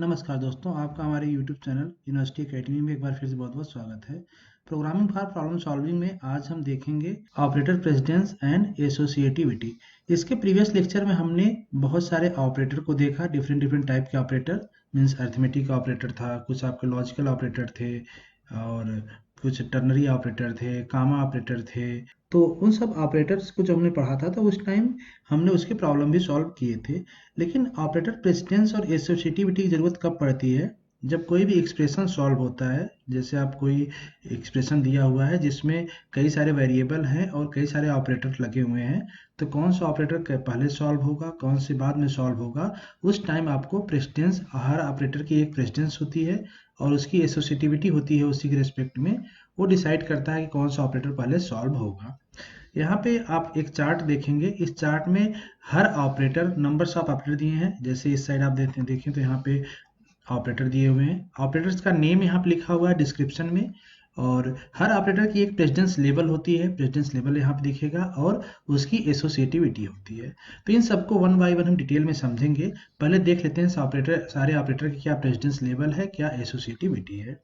नमस्कार दोस्तों, आपका हमारे YouTube चैनल यूनिवर्सिटी एकेडमी में एक बार फिर से बहुत-बहुत स्वागत है। प्रोग्रामिंग फॉर प्रॉब्लम सॉल्विंग में आज हम देखेंगे ऑपरेटर प्रेसिडेंस एंड एसोसिएटिविटी। इसके प्रीवियस लेक्चर में हमने बहुत सारे ऑपरेटर को देखा, डिफरेंट टाइप के ऑपरेटर मीन्स अरिथमेटिक ऑपरेटर था, कुछ आपके लॉजिकल ऑपरेटर थे और कुछ टर्नरी ऑपरेटर थे, कामा ऑपरेटर थे। तो उन सब ऑपरेटर्स को जब हमने पढ़ा था तो उस टाइम हमने उसके प्रॉब्लम भी सॉल्व किए थे। लेकिन ऑपरेटर प्रेसिडेंस और एसोसिएटिविटी की ज़रूरत कब पड़ती है? जब कोई भी एक्सप्रेशन सॉल्व होता है, जैसे आप कोई एक्सप्रेशन दिया हुआ है जिसमें कई सारे वेरिएबल हैं और कई सारे ऑपरेटर लगे हुए हैं, तो कौन सा ऑपरेटर पहले सॉल्व होगा, कौन से बाद में सॉल्व होगा, उस टाइम आपको प्रेसिडेंस, हर ऑपरेटर की एक प्रेसिडेंस होती है और उसकी एसोसिएटिविटी होती है उसी के रिस्पेक्ट में। वो डिसाइड करता है कि कौन सा ऑपरेटर पहले सॉल्व होगा। यहाँ पे आप एक चार्ट देखेंगे, इस चार्ट में हर ऑपरेटर, नंबर्स ऑफ ऑपरेटर दिए हैं। जैसे इस साइड आप देखें तो यहाँ पे ऑपरेटर दिए हुए हैं, ऑपरेटर्स का नेम यहाँ पे लिखा हुआ है डिस्क्रिप्शन में, और हर ऑपरेटर की एक प्रेसिडेंस लेवल होती है, प्रेसिडेंस लेवल यहाँ पे दिखेगा और उसकी एसोसिएटिविटी होती है। तो इन सबको वन बाय वन हम डिटेल में समझेंगे। पहले देख लेते हैं सारे ऑपरेटर की क्या प्रेसिडेंस लेवल है, क्या एसोसिएटिविटी है।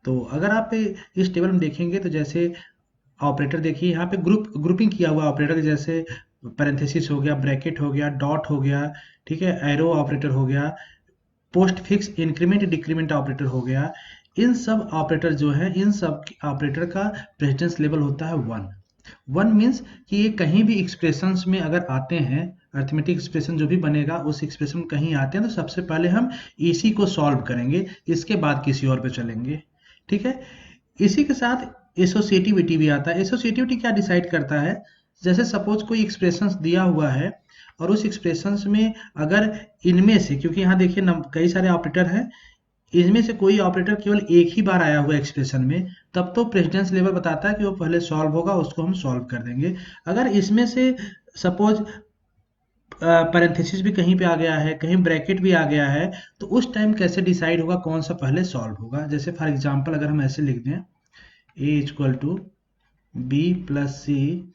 तो अगर आप इस टेबल में देखेंगे तो जैसे ऑपरेटर देखिए, यहाँ पे ग्रुपिंग किया हुआ ऑपरेटर, जैसे पैरेंथेसिस हो गया, ब्रैकेट हो गया, डॉट हो गया, ठीक है, एरो ऑपरेटर हो गया, post fix increment decrement operator हो गया। इन सब ऑपरेटर जो है, इन सब ऑपरेटर का प्रेसिडेंस लेवल होता है 1 मीन्स कि ये कहीं भी एक्सप्रेशंस में अगर आते हैं, अरिथमेटिक एक्सप्रेशन जो भी बनेगा उस एक्सप्रेशन में कहीं आते हैं तो सबसे पहले हम इसी को सॉल्व करेंगे, इसके बाद किसी और पे चलेंगे। ठीक है, इसी के साथ एसोसिएटिविटी भी आता है। एसोसिएटिविटी क्या डिसाइड करता है? जैसे सपोज कोई एक्सप्रेशंस दिया हुआ है और उस एक्सप्रेशंस में अगर इनमें से, क्योंकि यहाँ देखिए कई सारे ऑपरेटर हैं, इनमें से कोई ऑपरेटर केवल एक ही बार आया हुआ एक्सप्रेशन में, तब तो प्रेसिडेंस लेवल बताता है कि वो पहले सॉल्व होगा, उसको हम सॉल्व कर देंगे। अगर इसमें से सपोज पैरेंथेसिस भी कहीं पे आ गया है, कहीं ब्रैकेट भी आ गया है, तो उस टाइम कैसे डिसाइड होगा कौन सा पहले सॉल्व होगा? जैसे फॉर एग्जांपल अगर हम ऐसे लिख दें a equal to b plus c,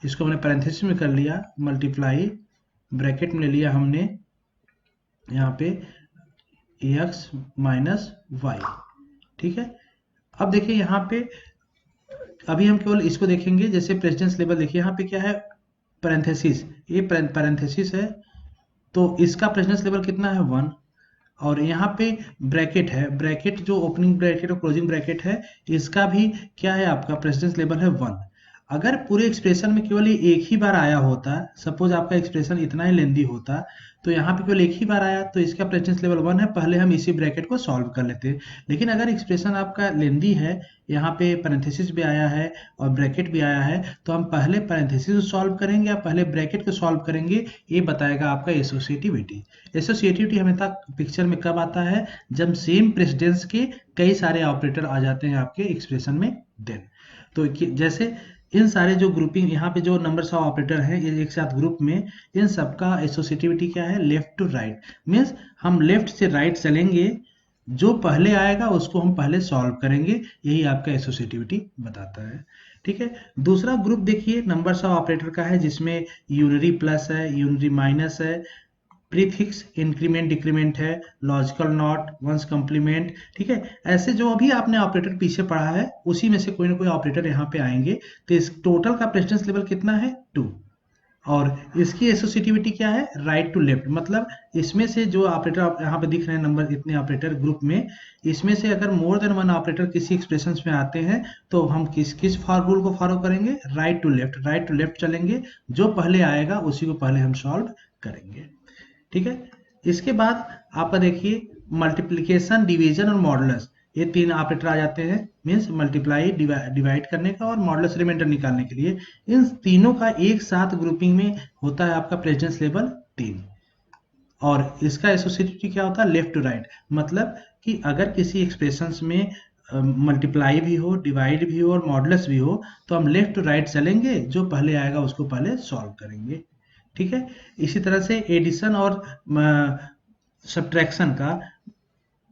इसको हमने पैरेंथेसिस में कर लिया, मल्टीप्लाई ब्रैकेट में ले लिया हमने यहाँ पे x माइनस वाई। ठीक है, अब देखिए यहाँ पे अभी हम केवल इसको देखेंगे। जैसे प्रेसिडेंस लेवल देखिए, यहाँ पे क्या है, पैरेंथेसिस, ये पैरेंथेसिस है तो इसका प्रेसिडेंस लेवल कितना है 1। और यहाँ पे ब्रैकेट है, ब्रैकेट जो ओपनिंग ब्रैकेट और क्लोजिंग ब्रैकेट है, इसका भी क्या है, आपका प्रेसिडेंस लेवल है 1। अगर पूरे एक्सप्रेशन में केवल ये एक ही बार आया होता, सपोज आपका एक्सप्रेशन इतना ही लेंदी होता, तो यहाँ पे केवल एक ही बार आया तो इसका प्रेसिडेंस लेवल 1 है, पहले हम इसी ब्रैकेट को सॉल्व कर लेते। लेकिन अगर एक्सप्रेशन आपका लेंदी है, यहाँ पे पैरेंथेसिस भी आया है और ब्रैकेट भी आया है, तो हम पहले पैरेंथेसिस को सॉल्व करेंगे या पहले ब्रैकेट को सॉल्व करेंगे, ये बताएगा आपका एसोसिएटिविटी। एसोसिएटिविटी हमेशा पिक्चर में कब आता है? जब सेम प्रेसिडेंस के कई सारे ऑपरेटर आ जाते हैं आपके एक्सप्रेशन में, देन। तो जैसे इन सारे जो ग्रुपिंग, यहाँ पे जो नंबर्स ऑफ ऑपरेटर हैं ये एक साथ ग्रुप में, इन सबका एसोसिएटिविटी क्या है? लेफ्ट टू राइट, मीन्स हम लेफ्ट से राइट चलेंगे, जो पहले आएगा उसको हम पहले सॉल्व करेंगे, यही आपका एसोसिएटिविटी बताता है। ठीक है, दूसरा ग्रुप देखिए नंबर्स ऑफ ऑपरेटर का है, जिसमें यूनरी प्लस है, यूनरी माइनस है, प्रीफिक्स इंक्रीमेंट डिक्रीमेंट है, लॉजिकल नॉट, वंस कंप्लीमेंट। ठीक है, ऐसे जो अभी आपने ऑपरेटर पीछे पढ़ा है उसी में से कोई ना कोई ऑपरेटर यहाँ पे आएंगे, तो इस टोटल का प्रेसिडेंस लेवल कितना है? 2। और इसकी एसोसिएटिविटी क्या है? राइट टू लेफ्ट, मतलब इसमें से जो ऑपरेटर यहाँ पे दिख रहे हैं नंबर, इतने ऑपरेटर ग्रुप में, इसमें से अगर मोर देन 1 ऑपरेटर किसी एक्सप्रेशन में आते हैं तो हम किस रूल को फॉलो करेंगे? राइट टू लेफ्ट चलेंगे, जो पहले आएगा उसी को पहले हम सॉल्व करेंगे। ठीक है, इसके बाद आपका देखिए मल्टीप्लिकेशन, डिवीजन और मॉडुलस, ये 3 ऑपरेटर आ जाते हैं, मीन्स मल्टीप्लाई, डिवाइड करने का और मॉडुलस रिमाइंडर निकालने के लिए। इन तीनों का एक साथ ग्रुपिंग में होता है आपका प्रेसिडेंस लेवल 3। और इसका एसोसिएटिविटी क्या होता है? लेफ्ट टू राइट, मतलब कि अगर किसी एक्सप्रेशंस में मल्टीप्लाई भी हो, डिवाइड भी हो और मॉडुलस भी हो, तो हम लेफ्ट टू राइट चलेंगे, जो पहले आएगा उसको पहले सॉल्व करेंगे। ठीक है, इसी तरह से एडिशन और सब्ट्रैक्शन का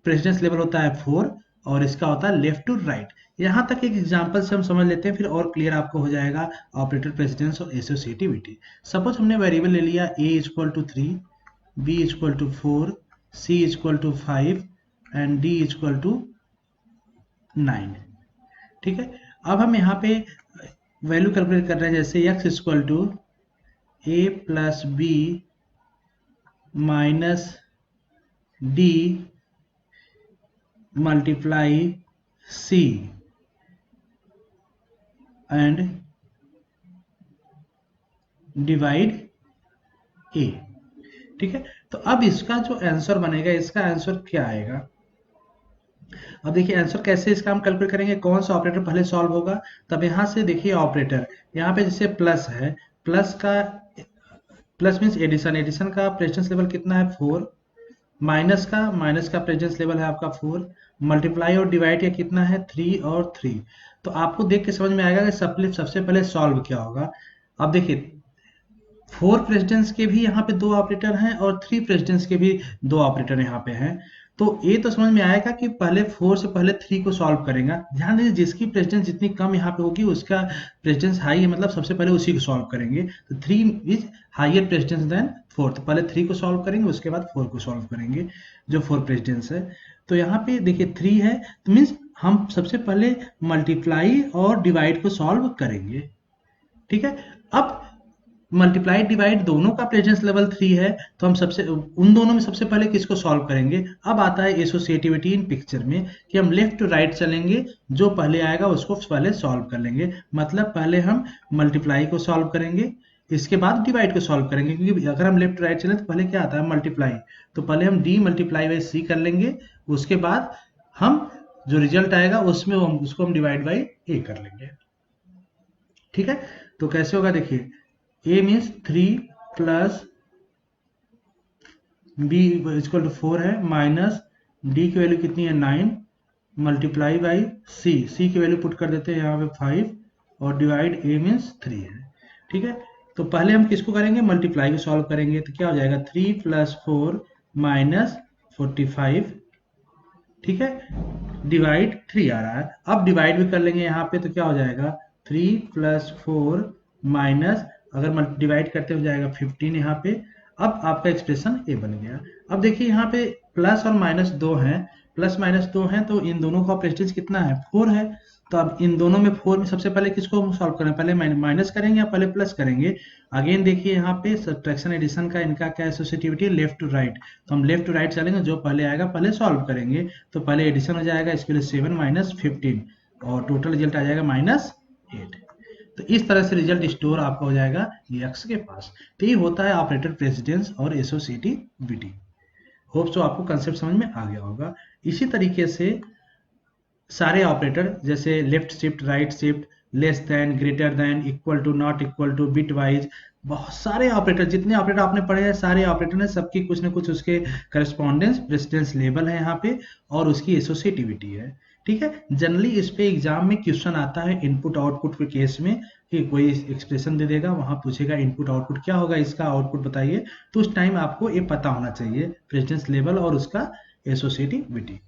प्रेसिडेंस लेवल होता है 4 और इसका होता है लेफ्ट टू राइट। यहाँ तक एक एग्जांपल से हम समझ लेते हैं, फिर और क्लियर आपको हो जाएगा ऑपरेटर प्रेसिडेंस और एसोसिएटिविटी। सपोज हमने वेरिएबल ले लिया a equal to 3, b equal to 4, C equal to 5 and D equal to 9। ठीक है, अब हम यहाँ पे वैल्यू कैलकुलेट कर रहे हैं, जैसे x equal to a plus b minus d multiply c and divide a. ठीक है, तो अब इसका जो आंसर बनेगा, इसका आंसर क्या आएगा? अब देखिए आंसर कैसे इसका हम कैलकुलेट करेंगे, कौन सा ऑपरेटर पहले सॉल्व होगा। तब यहाँ से देखिए ऑपरेटर, यहाँ पे जैसे प्लस है, प्लस का प्लस मीन्स एडिशन, एडिशन का प्रेजेंस लेवल कितना है 4, माइनस का प्रेजेंस लेवल है आपका 4, मल्टीप्लाई और डिवाइड का कितना है 3 और 3। तो आपको देख के समझ में आएगा कि सबसे पहले सॉल्व क्या होगा। अब देखिए 4 प्रेसिडेंस के भी यहाँ पे 2 ऑपरेटर हैं और 3 प्रेसिडेंस के भी 2 ऑपरेटर यहाँ पे हैं। तो ये तो समझ में आएगा कि पहले 4 से पहले 3 को सॉल्व करेगा। ध्यान दीजिए जिसकी प्रेसिडेंस जितनी कम यहाँ पे होगी उसका प्रेसिडेंस हाई है, मतलब सबसे पहले उसी को सॉल्व करेंगे। तो 3 इज हाइयर प्रेसिडेंस देन 4, तो पहले 3 को सॉल्व करेंगे, उसके बाद 4 को सॉल्व करेंगे, जो 4 प्रेसिडेंस है। तो यहाँ पे देखिए 3 है, तो मीन्स हम सबसे पहले मल्टीप्लाई और डिवाइड को सॉल्व करेंगे। ठीक है, अब मल्टीप्लाई डिवाइड दोनों का प्रेजेंस लेवल 3 है, तो हम उन दोनों में सबसे पहले किसको सॉल्व करेंगे। अब आता है एसोसिएटिविटी इन पिक्चर में, कि हम लेफ्ट टू राइट चलेंगे, जो पहले आएगा उसको पहले सॉल्व कर लेंगे। मतलब पहले हम मल्टीप्लाई को सॉल्व करेंगे, इसके बाद डिवाइड को सॉल्व करेंगे, क्योंकि अगर हम लेफ्ट टू राइट चले तो पहले क्या आता है मल्टीप्लाई, तो पहले हम डी मल्टीप्लाई बाई सी कर लेंगे, उसके बाद हम जो रिजल्ट आएगा उसमें उसको हम डिवाइड बाई ए कर लेंगे। ठीक है, तो कैसे होगा देखिए, a means 3 plus b equal to 4 है, माइनस d की वैल्यू कितनी है 9, मल्टीप्लाई बाई c, c की वैल्यू पुट कर देते हैं यहाँ पे 5, और डिवाइड a मीन्स 3 है। ठीक है, तो पहले हम किसको करेंगे, मल्टीप्लाई को सॉल्व करेंगे, तो क्या हो जाएगा 3 प्लस 4 माइनस 45। ठीक है, डिवाइड 3 आ रहा है, अब डिवाइड भी कर लेंगे यहाँ पे, तो क्या हो जाएगा 3 प्लस 4 माइनस, अगर डिवाइड करते हो जाएगा 15 यहाँ पे। अब आपका एक्सप्रेशन ए बन गया। अब देखिए यहाँ पे प्लस और माइनस 2 हैं, प्लस माइनस 2 हैं, तो इन दोनों का प्रेस्टेज कितना है 4 है। तो अब इन दोनों में 4 में सबसे पहले किसको हम सॉल्व करें, पहले माइनस करेंगे या पहले प्लस करेंगे। अगेन देखिए यहाँ पे सब्ट्रैक्शन एडिशन का इनका क्या एसोसिएटिविटी, लेफ्ट टू राइट, तो हम लेफ्ट टू राइट चलेंगे, जो पहले आएगा पहले सॉल्व करेंगे। तो पहले एडिशन हो जाएगा, इसके लिए 7 माइनस 15, और टोटल रिजल्ट आ जाएगा -8। तो इस तरह से रिजल्ट स्टोर आपका हो जाएगा एक्स के पास। तो ये होता है ऑपरेटर प्रेसिडेंस और एसोसिएटिविटी। होप सो आपको कंसेप्ट समझ में आ गया होगा। इसी तरीके से सारे ऑपरेटर, जैसे left shift, right shift, less than, greater than, equal to, not equal to, bit, बहुत सारे ऑपरेटर, जितने ऑपरेटर आपने पढ़े हैं सारे ऑपरेटर ने सबकी कुछ ना कुछ उसके करस्पॉन्डेंस प्रेसिडेंस लेवल है यहाँ पे, और उसकी एसोसिएटिविटी है। ठीक है, जनरली इस पे एग्जाम में क्वेश्चन आता है इनपुट आउटपुट के केस में, कि कोई एक्सप्रेशन दे देगा, वहां पूछेगा इनपुट आउटपुट क्या होगा, इसका आउटपुट बताइए। तो उस टाइम आपको ये पता होना चाहिए प्रेसिडेंस लेवल और उसका एसोसिएटिविटी।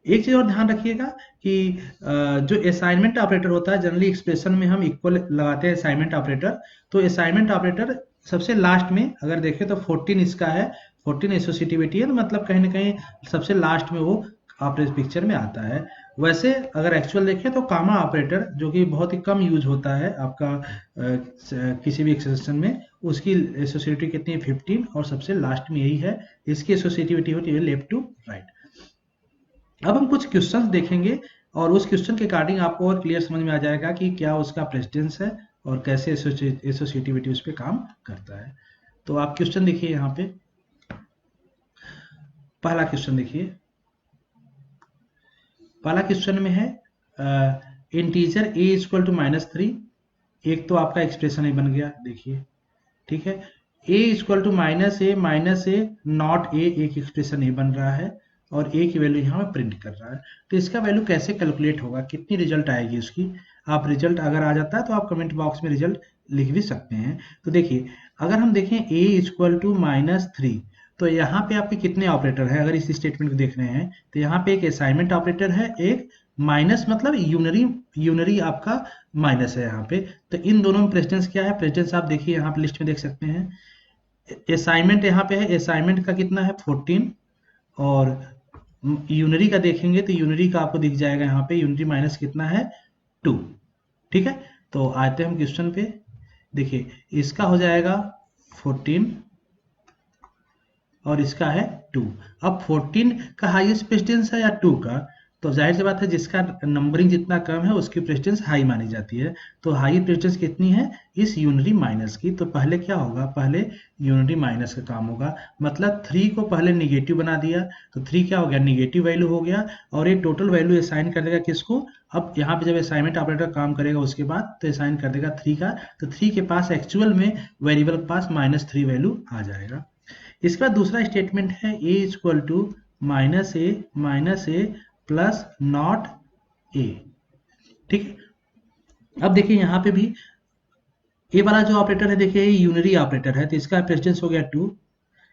एक चीज और ध्यान रखिएगा कि जो असाइनमेंट ऑपरेटर होता है, जनरली एक्सप्रेशन में हम इक्वल लगाते हैं असाइनमेंट ऑपरेटर। तो असाइनमेंट ऑपरेटर सबसे लास्ट में अगर देखें तो 14 इसका है, 14 एसोसिएटिविटी है, तो मतलब कहीं ना कहीं सबसे लास्ट में वो ऑपरेटर पिक्चर में आता है। वैसे अगर एक्चुअल देखें तो कामा ऑपरेटर, जो कि बहुत ही कम यूज होता है आपका किसी भी एक्सप्रेशन में, उसकी एसोसिएटिविटी कितनी है 15, और सबसे लास्ट में यही है, इसकी एसोसिएटिविटी होती है लेफ्ट टू राइट। अब हम कुछ क्वेश्चंस देखेंगे, और उस क्वेश्चन के अकॉर्डिंग आपको और क्लियर समझ में आ जाएगा कि क्या उसका प्रेसिडेंस है और कैसे एसोसिएटिविटी उस पर काम करता है। तो आप क्वेश्चन देखिए, यहाँ पे पहला क्वेश्चन देखिए। पहला क्वेश्चन में है इंटीजर a इक्वल टू -3, एक तो आपका एक्सप्रेशन ही बन गया देखिए। ठीक है, a equal to -a not a, एक एक्सप्रेशन ही बन रहा है, और a की वैल्यू यहाँ पे प्रिंट कर रहा है। तो इसका वैल्यू कैसे कैलकुलेट होगा, कितनी रिजल्ट आएगी उसकी। आप रिजल्ट अगर आ जाता है तो आप कमेंट बॉक्स में रिजल्ट लिख भी सकते हैं। तो देखिए अगर हम देखें a इक्वल टू -3, तो यहाँ पे आपके कितने ऑपरेटर हैं, अगर इस स्टेटमेंट को देख रहे हैं तो यहाँ पे एक असाइनमेंट ऑपरेटर है, एक माइनस मतलब यूनरी आपका माइनस है यहाँ पे। तो इन दोनों में प्रेसिडेंस क्या है, प्रेसिडेंस आप देखिए यहाँ पे लिस्ट में देख सकते हैं। असाइनमेंट यहाँ पे है, असाइनमेंट का कितना है 14, और यूनरी का देखेंगे तो यूनरी का आपको दिख जाएगा यहाँ पे, यूनरी माइनस कितना है 2। ठीक है, तो आते हैं हम क्वेश्चन पे। देखिए इसका हो जाएगा 14 और इसका है 2। अब 14 का हाईएस्ट प्रेसिडेंस है या 2 का, तो जाहिर सी बात है जिसका नंबरिंग जितना कम है उसकी प्रेसिडेंस हाई मानी जाती है। तो हाई प्रेसिडेंस कितनी है इस यूनरी माइनस की, तो पहले क्या होगा, पहले यूनरी माइनस का काम होगा। मतलब 3 को पहले निगेटिव बना दिया तो 3 क्या हो गया, निगेटिव वैल्यू हो गया, और ये टोटल वैल्यू असाइन कर देगा किसको, अब यहाँ पे जब असाइनमेंट ऑपरेटर काम करेगा उसके बाद तो असाइन कर देगा 3 का, तो 3 के पास एक्चुअल में वेरिएबल के पास -3 वैल्यू आ जाएगा। इसका दूसरा स्टेटमेंट है a equal to -a plus not a। ठीक है, अब देखिए यहाँ पे भी ये वाला जो ऑपरेटर है, देखिए ये यूनरी ऑपरेटर है, तो इसका प्रेसिडेंस हो गया 2,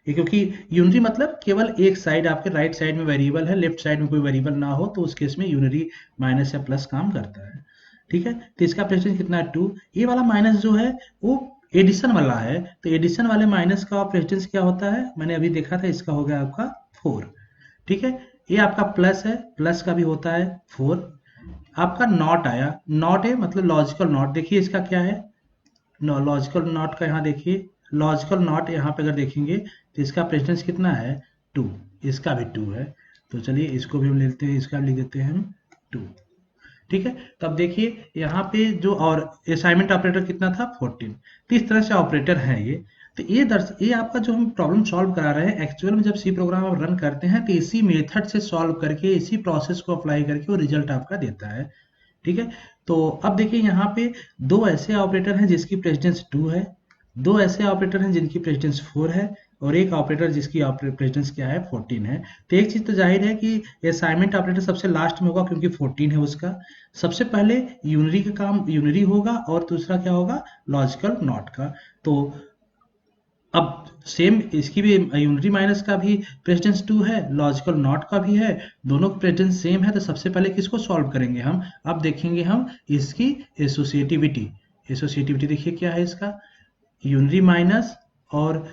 क्योंकि यूनरी मतलब केवल एक साइड, आपके राइट साइड में वेरिएबल है, लेफ्ट साइड में कोई वेरिएबल ना हो, तो उस केस में यूनरी माइनस या प्लस काम करता है। ठीक है, तो इसका प्रेसिडेंस कितना है 2। ये वाला माइनस जो है वो एडिशन वाला है, तो एडिशन वाले माइनस का प्रेसिडेंस क्या होता है, मैंने अभी देखा था, इसका हो गया आपका 4। ठीक है, ये आपका प्लस है, प्लस का भी होता है 4। आपका नॉट आया, नॉट है मतलब लॉजिकल नॉट, देखिए इसका क्या है, लॉजिकल नॉट का यहाँ देखिए, लॉजिकल नॉट यहाँ पे अगर देखेंगे तो इसका प्रेसिडेंस कितना है 2, इसका भी 2 है। तो चलिए इसको भी हम लेते हैं, इसका भी लिख देते हैं हम 2। ठीक है, तब देखिए यहाँ पे जो और असाइनमेंट ऑपरेटर कितना था 14। तो इस तरह से ऑपरेटर है ये। तो ये आपका जो हम प्रॉब्लम सॉल्व करा रहे हैं, एक्चुअल में जब सी प्रोग्राम आप रन करते हैं तो इसी मेथड से सॉल्व करके, इसी प्रोसेस को अप्लाई करके वो रिजल्ट आपका देता है। ठीक है, तो अब देखिए यहाँ पे दो ऐसे ऑपरेटर हैं जिसकी प्रेसिडेंस 2 है, दो ऐसे ऑपरेटर हैं जिनकी प्रेसिडेंस 4 है, और एक ऑपरेटर जिसकी प्रेसिडेंस क्या है 14 है। तो एक चीज तो जाहिर है कि असाइनमेंट ऑपरेटर सबसे लास्ट में होगा क्योंकि 14 है उसका। सबसे पहले यूनरी का काम यूनरी होगा और दूसरा क्या होगा, लॉजिकल नॉट का। तो अब सेम इसकी भी यूनिटी माइनस का भी प्रेसिडेंस 2 है, लॉजिकल नॉट का भी है, दोनों का प्रेसिडेंस सेम है। तो सबसे पहले किसको सॉल्व करेंगे हम, अब देखेंगे हम इसकी एसोसिएटिविटी। एसोसिएटिविटी देखिए क्या है इसका, यूनिटी माइनस और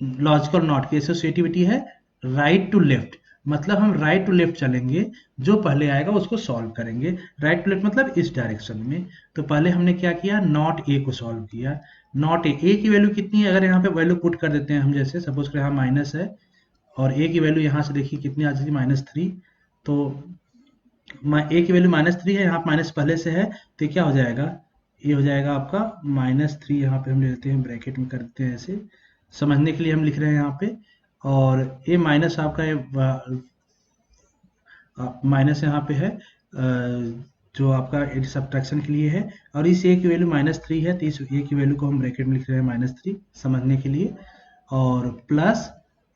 लॉजिकल नॉट की एसोसिएटिविटी है राइट टू लेफ्ट, मतलब हम राइट टू लेफ्ट चलेंगे, जो पहले आएगा उसको सॉल्व करेंगे। राइट टू लेफ्ट मतलब इस डायरेक्शन में। तो पहले हमने क्या किया, नॉट ए को सॉल्व किया। नॉट ए की वैल्यू कितनी है, अगर यहाँ पे वैल्यू पुट कर देते हैं हम, जैसे सपोज कर यहाँ माइनस है और ए की वैल्यू यहाँ से देखिए कितनी आ जाती है -3, तो ए की वैल्यू -3 है, यहाँ माइनस पहले से है, तो क्या हो जाएगा, ये हो जाएगा आपका -3, यहाँ पे हम ले लेते हैं ब्रैकेट में कर देते हैं ऐसे, समझने के लिए हम लिख रहे हैं यहाँ पे। और ये माइनस आपका ये माइनस यहाँ पे है जो आपका सब्ट्रैक्शन के लिए है, और इस ए की वैल्यू -3 है, तो इस ए की वैल्यू को हम ब्रैकेट में लिख रहे हैं -3 समझने के लिए, और प्लस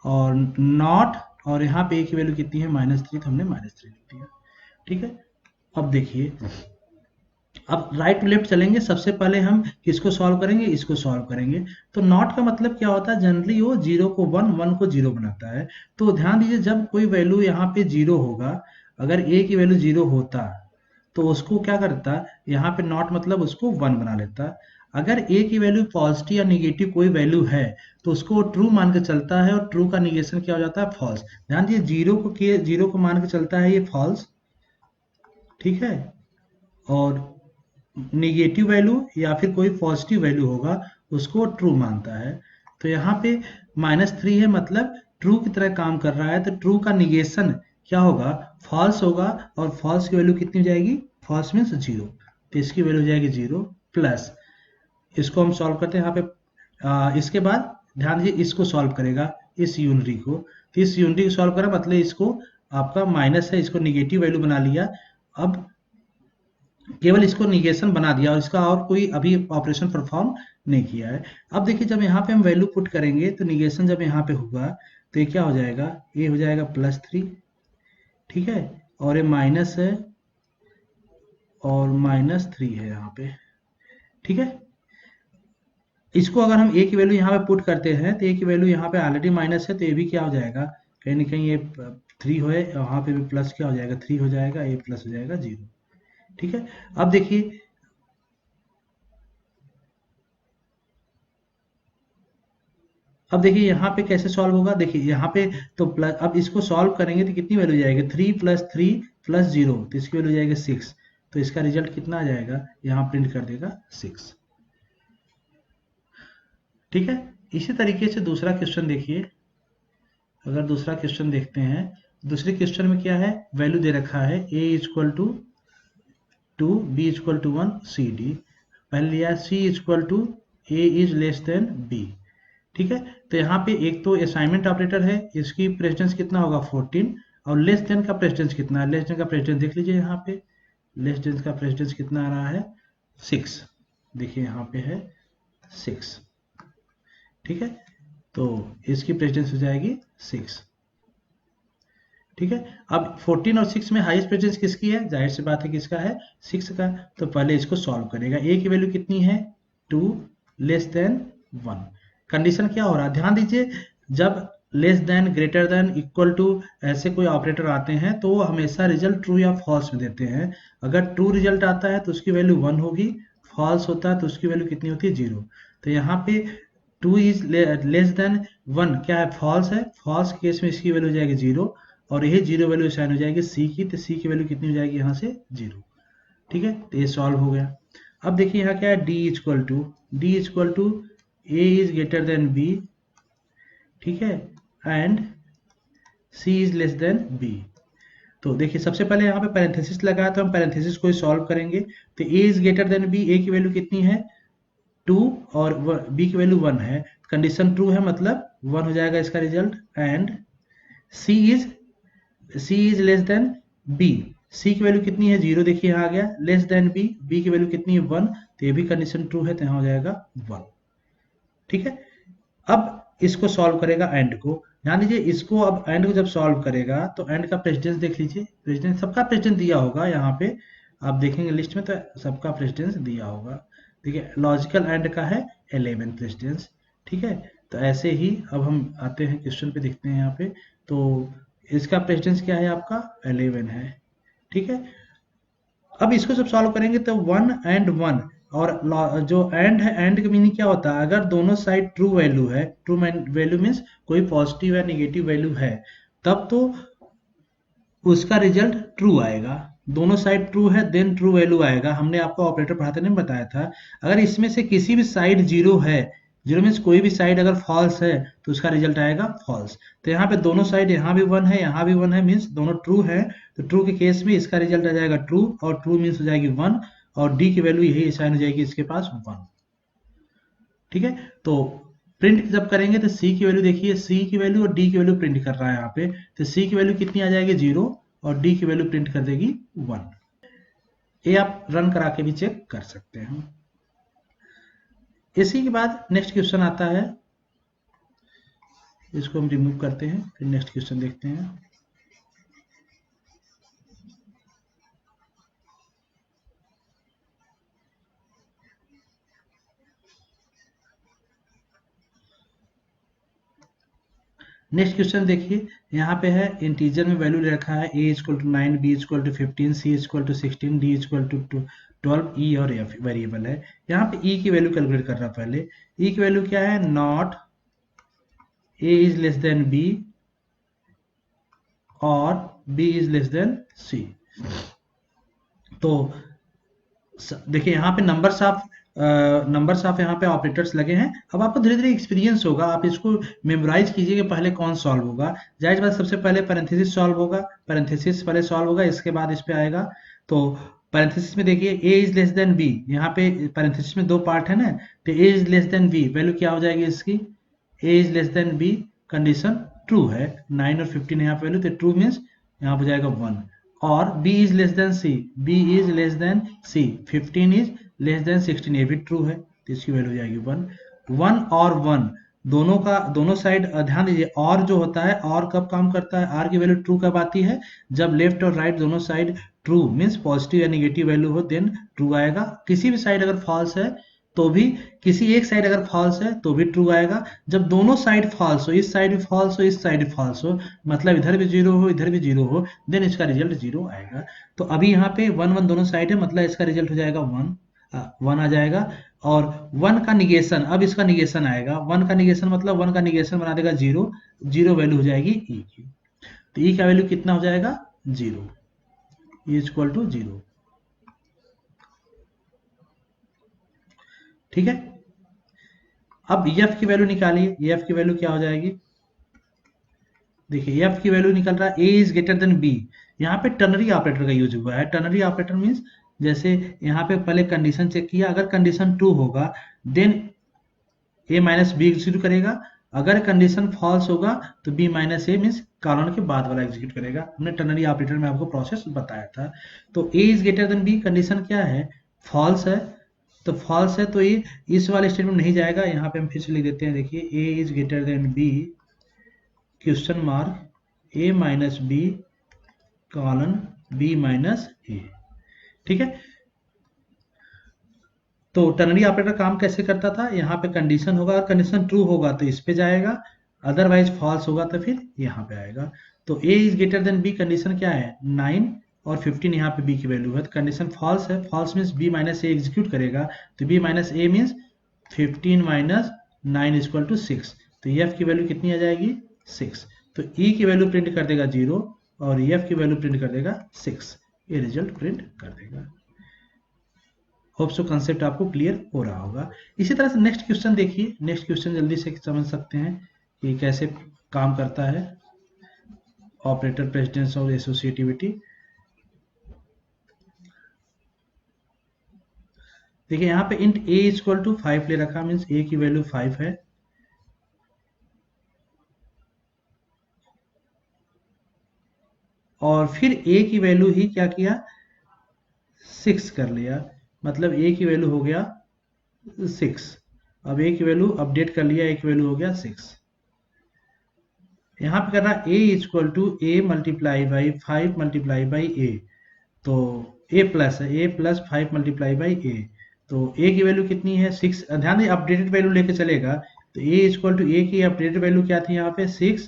और नॉट, और यहाँ पे ए की वैल्यू कितनी है -3, तो हमने -3 लिख दिया। ठीक है, अब देखिए, अब राइट टू लेफ्ट चलेंगे, सबसे पहले हम किसको सॉल्व करेंगे, इसको सॉल्व करेंगे। तो नॉट का मतलब क्या होता है, जनरली वो 0 को 1, 1 को 0 बनाता है। तो ध्यान दीजिए जब कोई वैल्यू यहाँ पे 0 होगा, अगर ए की वैल्यू 0 होता तो उसको क्या करता, यहाँ पे नॉट मतलब उसको 1 बना लेता। अगर ए की वैल्यू पॉजिटिव या निगेटिव कोई वैल्यू है तो उसको ट्रू मान के चलता है, और ट्रू का निगेशन क्या हो जाता है, फॉल्स। ध्यान दीजिए 0 को मान के चलता है ये फॉल्स। ठीक है, और निगेटिव वैल्यू या फिर कोई पॉजिटिव वैल्यू होगा उसको ट्रू मानता है। तो यहाँ पे -3 है मतलब ट्रू की तरह काम कर रहा है, तो ट्रू का निगेशन क्या होगा, फॉल्स होगा, और फॉल्स की वैल्यू कितनी हो जाएगी, फॉल्स मीन्स 0, तो इसकी वैल्यू हो जाएगी 0 प्लस, इसको हम सॉल्व करते हैं यहाँ पे। इसके बाद ध्यान दीजिए इसको सॉल्व करेगा, इस यूनिटी को, तो इस यूनिटी को सॉल्व करा मतलब इसको आपका माइनस है, इसको निगेटिव वैल्यू बना लिया। अब केवल इसको निगेशन बना दिया और इसका और कोई अभी ऑपरेशन परफॉर्म नहीं किया है। अब देखिए जब यहाँ पे हम वैल्यू पुट करेंगे तो निगेशन जब यहाँ पे होगा तो ये क्या हो जाएगा, ये हो जाएगा +3। ठीक है, और ये माइनस है और -3 है यहाँ पे। ठीक है, इसको अगर हम ए की वैल्यू यहाँ पे पुट करते हैं तो ए की वैल्यू यहाँ पे ऑलरेडी माइनस है, तो ये भी क्या हो जाएगा, कहीं ना कहीं ये 3 हो, वहाँ पे भी प्लस क्या हो जाएगा, 3 हो जाएगा, ये प्लस हो जाएगा 0। ठीक है, अब देखिए अब देखिए यहाँ पे कैसे सॉल्व होगा, देखिए यहाँ पे तो प्लस, अब इसको सॉल्व करेंगे तो कितनी वैल्यू जाएगी, 3 + 3 + 0, तो इसकी वैल्यू जाएगी 6। तो इसका रिजल्ट कितना आ जाएगा, यहाँ प्रिंट कर देगा 6। ठीक है। इसी तरीके से दूसरा क्वेश्चन देखिए, अगर दूसरा क्वेश्चन देखते हैं, दूसरे क्वेश्चन में क्या है, वैल्यू दे रखा है a = 2, b = 1, c d। पहले लिया c = a is less than b। ठीक है, तो यहाँ पे एक तो असाइनमेंट ऑपरेटर है, इसकी प्रेसिडेंस कितना होगा 14, और लेस देन का प्रेसिडेंस कितना है, लेस देन का प्रेसिडेंस देख लीजिए, यहाँ पे लेस देन का प्रेसिडेंस कितना आ रहा है 6। देखिए यहाँ पे है 6। ठीक है, तो इसकी प्रेसिडेंस हो जाएगी 6। ठीक है, अब 14 और 6 में हाईएस्ट प्रेसिडेंस किसकी है, जाहिर सी बात है किसका है, 6 का। तो पहले इसको सॉल्व करेगा, a की वैल्यू कितनी है 2 लेस देन 1। कंडीशन क्या हो रहा है, ध्यान दीजिए, जब less than, greater than, equal to ऐसे कोई ऑपरेटर आते हैं तो वो हमेशा रिजल्ट ट्रू या फॉल्स में देते हैं। अगर ट्रू रिजल्ट आता है तो उसकी वैल्यू 1 होगी, फॉल्स होता है तो उसकी वैल्यू कितनी होती है 0। तो यहाँ पे 2 इज लेस देन 1 क्या है, फॉल्स है, फॉल्स केस में इसकी वैल्यू हो जाएगी 0, और यही 0 वैल्यू असाइन हो जाएगी सी की, तो सी की वैल्यू कितनी हो जाएगी यहाँ से 0। ठीक है, तो ये सॉल्व हो गया। अब देखिए यहाँ क्या है, d = a is greater then b, ठीक है, and c is less than b। तो देखिए सबसे पहले यहाँ पे पैरेंथेसिस लगाया, तो हम पैरेंथेसिस को सॉल्व करेंगे। तो a is greater then b, a की वैल्यू कितनी है 2 और b की वैल्यू 1 है, कंडीशन ट्रू है मतलब 1 हो जाएगा इसका result, and c is less than b, c की वैल्यू कितनी है 0, देखिए यहाँ आ गया, लेस देन b, b की वैल्यू कितनी है 1, तो ये भी कंडीशन ट्रू है, तो यहाँ हो जाएगा 1। ठीक है, अब इसको सॉल्व करेगा एंड को, ध्यान दीजिए इसको, अब एंड को जब सॉल्व करेगा तो एंड का प्रेसिडेंस देख लीजिए, प्रेसिडेंस सबका प्रेसिडेंस दिया होगा, यहाँ पे आप देखेंगे लिस्ट में तो सबका प्रेसिडेंस दिया होगा। देखिए लॉजिकल एंड का है 11 प्रेसिडेंस। ठीक है, तो ऐसे ही अब हम आते हैं क्वेश्चन पे, देखते हैं यहाँ पे, तो इसका प्रेसिडेंस क्या है आपका 11 है। ठीक है, अब इसको जब सॉल्व करेंगे तो 1 and 1, और जो एंड है, एंड का मीनिंग क्या होता है, अगर दोनों साइड ट्रू वैल्यू है, ट्रू वैल्यू मीन्स कोई पॉजिटिव या नेगेटिव वैल्यू है, तब तो उसका रिजल्ट ट्रू आएगा। दोनों साइड ट्रू है देन ट्रू वैल्यू आएगा, हमने आपको ऑपरेटर पढ़ाते नहीं बताया था। अगर इसमें से किसी भी साइड जीरो है, जीरो मीन्स कोई भी साइड अगर फॉल्स है तो उसका रिजल्ट आएगा फॉल्स। तो यहाँ पे दोनों साइड, यहाँ भी 1 है यहाँ भी 1 है, मीन्स दोनों ट्रू है, तो ट्रू के केस में इसका रिजल्ट आ जाएगा ट्रू, और ट्रू मीन्स हो जाएगी 1, और डी की वैल्यू यही असाइन हो जाएगी इसके पास 1। ठीक है, तो प्रिंट जब करेंगे तो सी की वैल्यू देखिए, सी की वैल्यू और डी की वैल्यू प्रिंट कर रहा है यहाँ पे, तो सी की वैल्यू कितनी आ जाएगी 0, और डी की वैल्यू प्रिंट कर देगी 1। ये आप रन करा के भी चेक कर सकते हैं। इसी के बाद नेक्स्ट क्वेश्चन आता है, इसको हम रिमूव करते हैं, फिर नेक्स्ट क्वेश्चन देखते हैं। नेक्स्ट क्वेश्चन देखिए, यहाँ पे है इंटीजर में वैल्यू रखा है a = 9, b = 15, c = 16, d = 12, e और f वेरिएबल है। यहाँ पे e की वैल्यू कैलकुलेट कर रहा है, पहले e की वैल्यू क्या है, not a is less than b और b is less than c। तो देखिए यहाँ पे नंबर्स ऑफ यहाँ पे ऑपरेटर्स लगे हैं। अब आपको धीरे धीरे एक्सपीरियंस होगा, आप इसको मेमोराइज कीजिए कि पहले कौन सॉल्व होगा। जाहिर बात सबसे पहले पैरेंथेसिस सॉल्व होगा, पैरेंथेसिस पहले सॉल्व होगा, इसके बाद इस पे आएगा। तो पैरेंथेसिस में देखिए a is less than b, यहाँ पे पैरेंथेसिस में दो पार्ट है ना, तो a is less than b value क्या हो जाएगी इसकी, a is less than b, condition true है, 9 और 15 यहाँ पे वैल्यू, तो ट्रू मीन्स यहाँ हो जाएगा 1, और b is less than c, b is less than c, 15 is less than 16, ये भी ट्रू है, तो इसकी वैल्यू हो जाएगी 1। 1 और 1 दोनों साइड, ध्यान दीजिए और जो होता है, और कब काम करता है, आर की वैल्यू ट्रू कब आती है, जब लेफ्ट और राइट दोनों साइड ट्रू मीन्स पॉजिटिव या नेगेटिव वैल्यू हो, देन ट्रू आएगा। किसी भी साइड अगर फॉल्स है तो भी, किसी एक साइड अगर फॉल्स है तो भी ट्रू आएगा। जब दोनों साइड फॉल्स हो, इस साइड भी फॉल्स हो इस साइड भी फॉल्स हो, मतलब इधर भी जीरो हो इधर भी जीरो हो, देन इसका रिजल्ट 0 आएगा। तो अभी यहाँ पे 1 1 दोनों साइड है, मतलब इसका रिजल्ट हो जाएगा 1 आ जाएगा। और 1 का निगेशन, अब इसका निगेशन आएगा, 1 का निगेशन मतलब 1 का निगेशन बना देगा 0, 0 वैल्यू हो जाएगी ई की, तो ई का वैल्यू कितना हो जाएगा 0, ई इक्वल टू 0। ठीक है, अब एफ की वैल्यू निकालिए, एफ की वैल्यू क्या हो जाएगी, देखिए एफ की वैल्यू निकल रहा है ए इज ग्रेटर देन बी, यहाँ पे टर्नरी ऑपरेटर का यूज हुआ है। टर्नरी ऑपरेटर मीन्स जैसे यहाँ पे पहले कंडीशन चेक किया, अगर कंडीशन ट्रू होगा देन ए माइनस बी एग्जीक्यूट करेगा, अगर कंडीशन फॉल्स होगा तो B minus a means colon के बाद वाला एग्जीक्यूट करेगा। हमने टर्नरी ऑपरेटर में आपको प्रोसेस बताया था। तो a is greater than b, condition क्या है, फॉल्स है, तो फॉल्स है तो ये इस वाले स्टेटमेंट में नहीं जाएगा। यहाँ पे हम फिर से लिख देते हैं, देखिए a is greater than b question mark a minus b colon b minus a. ठीक है, तो टर्नरी ऑपरेटर काम कैसे करता था, यहाँ पे कंडीशन होगा, अगर कंडीशन ट्रू होगा तो इस पे जाएगा, अदरवाइज फॉल्स होगा तो फिर यहाँ पे आएगा। तो a is greater then b, condition क्या है 9 और 15, यहाँ पे b की वैल्यू है, तो कंडीशन फॉल्स है, false means b minus a execute करेगा, तो b minus a means 15 minus 9 equal to 6, तो f की वैल्यू कितनी आ जाएगी 6, तो e की वैल्यू प्रिंट कर देगा 0 और f की वैल्यू प्रिंट कर देगा 6, ये रिजल्ट प्रिंट कर देगा। होप सो कंसेप्ट आपको क्लियर हो रहा होगा। इसी तरह से नेक्स्ट क्वेश्चन देखिए, नेक्स्ट क्वेश्चन जल्दी से समझ सकते हैं कि कैसे काम करता है ऑपरेटर प्रेसिडेंस और एसोसिएटिविटी। देखिए यहाँ पे इंट a इक्वल टू 5 ले रखा, मीन्स a की वैल्यू 5 है, और फिर a की वैल्यू ही क्या किया 6 कर लिया, मतलब a की वैल्यू हो गया 6, अब a की वैल्यू अपडेट कर लिया, a की वैल्यू हो गया 6। यहाँ पे करना a equal to a multiply by 5 multiply by a, तो a प्लस है, a plus 5 multiply by a, तो a की वैल्यू कितनी है 6, ध्यान दें अपडेटेड वैल्यू लेके चलेगा, तो a इक्वल टू a की अपडेटेड वैल्यू क्या थी यहाँ पे 6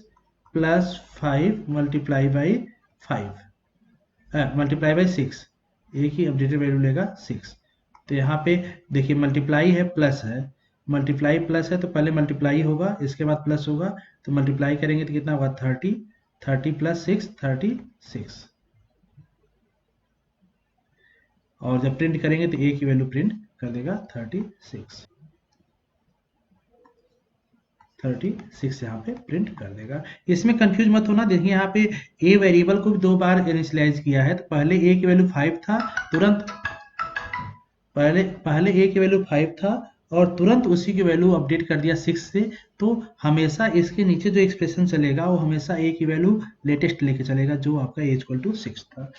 plus 5 multiply by 5 multiply by 6, a की अपडेटेड वैल्यू लेगा 6, तो यहाँ पे देखिए मल्टीप्लाई है प्लस है, मल्टीप्लाई प्लस है तो पहले मल्टीप्लाई होगा इसके बाद प्लस होगा, तो मल्टीप्लाई करेंगे तो कितना होगा 30, 30 प्लस 6 36, और जब प्रिंट करेंगे तो a की वैल्यू प्रिंट कर देगा 36, 36 यहाँ पे प्रिंट कर देगा। इसमें कंफ्यूज मत होना, देखिए यहाँ पे a वेरिएबल को भी 2 बार इनिशियलाइज किया है, तो पहले a की वैल्यू 5 था, तुरंत पहले a की वैल्यू 5 था और तुरंत उसी की वैल्यू अपडेट कर दिया 6 से, तो हमेशा इसके नीचे जो एक्सप्रेशन चलेगा वो हमेशा a की वैल्यू लेटेस्ट लेके चलेगा, जो आपका a इक्वल टू 6 था।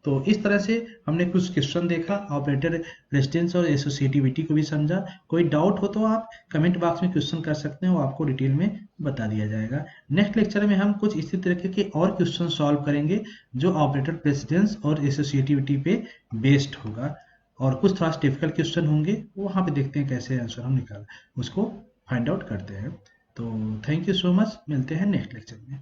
तो इस तरह से हमने कुछ क्वेश्चन देखा, ऑपरेटर प्रेसिडेंस और एसोसिएटिविटी को भी समझा। कोई डाउट हो तो आप कमेंट बॉक्स में क्वेश्चन कर सकते हैं, वो आपको डिटेल में बता दिया जाएगा। नेक्स्ट लेक्चर में हम कुछ इसी तरीके के और क्वेश्चन सॉल्व करेंगे जो ऑपरेटर प्रेसिडेंस और एसोसिएटिविटी पे बेस्ड होगा, और कुछ थोड़ा डिफिकल्ट क्वेश्चन होंगे, वहाँ पे देखते हैं कैसे आंसर हम उसको फाइंड आउट करते हैं। तो थैंक यू सो मच, मिलते हैं नेक्स्ट लेक्चर में।